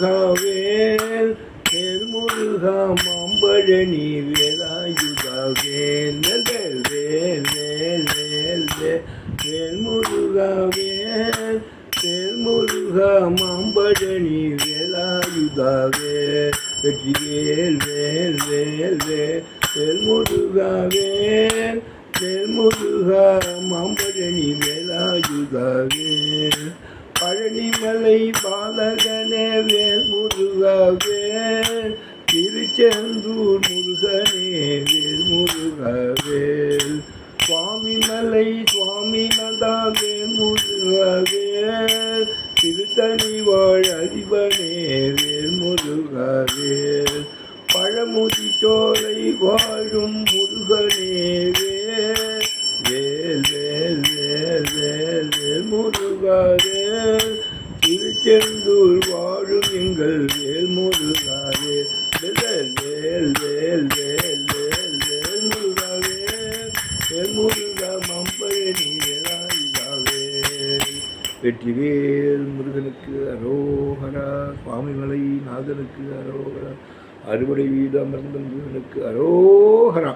முருகாவேல் வேல் முருகா மாம்பழனி வேலாயுதாவேல் வேல் வேல் வேல் வேல் வேல் வேல் முருகாவேல் வேல் முருகா மாம்பழனி வேலாயுதாவேல் வெற்றிவேல் வேல் வேல் வேல் வேல் முருகாவேல் வேல் முருகா மாம்பழனி வேலாயுதாவேல் பழனிமலை பாலகனே வேல் முருகாவேல் திருச்செந்தூர் முருகனே வேல் முருகாவேல் சுவாமிமலை சுவாமிநதா வேல் முருகாவேல் திருத்தணி வாழ் அதிபனே வேல் முருகாவேல் பழமுதி சோலை வாழும் முருகனே வேல் வேல் வேல் வேல் வேல் வேல் முருகாவேல் திருச்செந்தூர் வாழும் எங்கள் வேல் முருகாவேல் வேல் வேல் வேல் வேல் வேல் வேல் முருகாவேல் வேல் முருகா மாம்பழனி வேலாயுதாவேல் வெற்றிவேல் முருகனுக்கு அரோகரா சுவாமிமலை நாதனுக்கு அரோகரா அறுபடை வீடு அமர்ந்த முருகனுக்கு அரோகரா.